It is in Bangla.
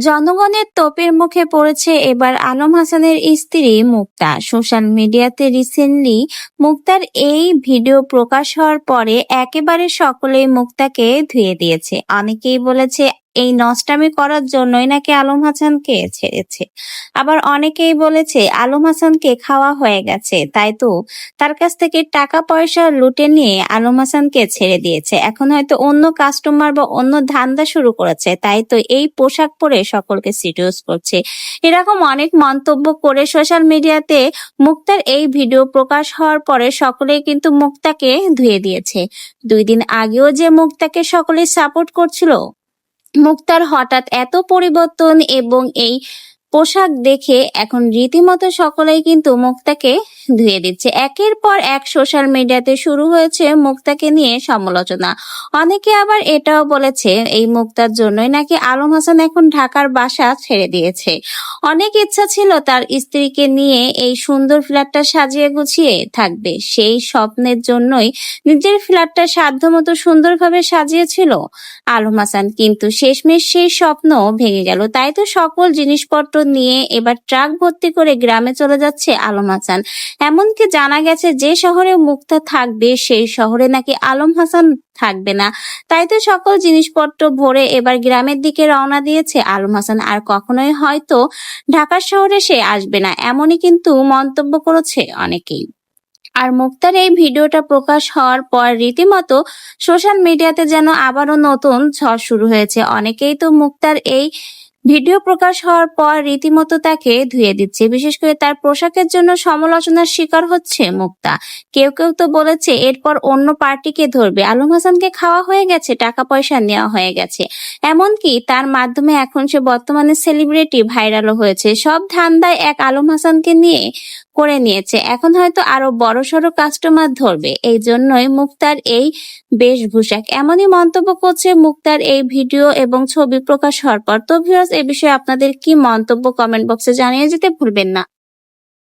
জনগণের তোপের মুখে পড়েছে এবার আলম হাসানের স্ত্রী মুক্তা। সোশ্যাল মিডিয়াতে রিসেন্টলি মুক্তার এই ভিডিও প্রকাশ হওয়ার পরে একেবারে সকলেই মুক্তাকে ধুয়ে দিয়েছে। অনেকেই বলেছে এই নষ্টামি করার জন্যই নাকি আলম হাসানকে ছেড়েছে। আবার অনেকেই বলেছে আলম হাসানকে খাওয়া হয়ে গেছে, তাই তো তার কাছ থেকে টাকা পয়সা লুটে নিয়ে আলম হাসানকে ছেড়ে দিয়েছে। এখন হয়তো অন্য কাস্টমার বা অন্য ধান্দা শুরু করেছে, তাই তো এই পোশাক পরে সকলকে সিরিয়াস করছে। এরকম অনেক মন্তব্য করে সোশ্যাল মিডিয়াতে মুক্তার এই ভিডিও প্রকাশ হওয়ার পরে সকলেই কিন্তু মুক্তাকে ধুয়ে দিয়েছে। 2 দিন আগেও যে মুক্তাকে সকলে সাপোর্ট করছিল, মুক্তার হঠাৎ এত পরিবর্তন এবং এই পোশাক দেখে এখন রীতিমতো সকলেই কিন্তু মুক্তাকে ধুয়ে দিচ্ছে। একের পর এক সোশ্যাল মিডিয়াতে শুরু হয়েছে মুক্তাকে নিয়ে সমালোচনা। অনেকে আবার এটাও বলেছে এই মুক্তার জন্যই নাকি আলম হাসান এখন ঢাকার বাসা ছেড়ে দিয়েছে। অনেক ইচ্ছা ছিল তার স্ত্রীকে নিয়ে এই সুন্দর ফ্ল্যাটটা সাজিয়ে গুছিয়ে থাকবে, সেই স্বপ্নের জন্যই নিজের ফ্ল্যাটটা সাধ্যমতো সুন্দরভাবে সাজিয়েছিল আলম হাসান, কিন্তু শেষমেশ সেই স্বপ্ন ভেঙে গেল। তাই তো সকল জিনিসপত্র নিয়ে এবার ট্রাক ভর্তি করে গ্রামে চলে যাচ্ছে আলম হাসান। এমনকি জানা গেছে যে শহরে মুক্তা থাকবে সেই শহরে নাকি আলম হাসান থাকবে না। তাই তো সকল জিনিসপত্র ভরে এবার গ্রামের দিকে রওনা দিয়েছে আলম হাসান, আর কখনোই হয়তো ঢাকা শহরে সে আসবে না, এমনই কিন্তু মন্তব্য করেছে অনেকেই। আর মুক্তার এই ভিডিওটা প্রকাশ হওয়ার পর রীতিমতো সোশ্যাল মিডিয়াতে যেন আবারও নতুন ঝড় শুরু হয়েছে। অনেকেই তো মুক্তার এই ভিডিও প্রকাশ হওয়ার পর রীতিমতো তাকে ধুয়ে দিচ্ছে। বিশেষ করে তার পোশাকের জন্য সমালোচনার শিকার হচ্ছে মুক্তা। কেউ কেউ তো বলেছে এরপর অন্য পার্টিকে ধরবে, আলম হাসানকে খাওয়া হয়ে গেছে, টাকা পয়সা নেওয়া হয়ে গেছে। এমনকি তার মাধ্যমে এখন সে বর্তমানে সেলিব্রিটি, ভাইরালও হয়েছে। সব ধান্দায় এক আলম হাসানকে নিয়ে করে নিয়েছে, এখন হয়তো আরো বড়সড় কাস্টমার ধরবে। এই জন্যই মুক্তার এই বেশভূষাক, এমনই মন্তব্য করছে মুক্তার এই ভিডিও এবং ছবি প্রকাশ হওয়ার পর। তো ভিউয়ার্স, এ বিষয়ে আপনাদের কি মন্তব্য কমেন্ট বক্সে জানিয়ে যেতে ভুলবেন না।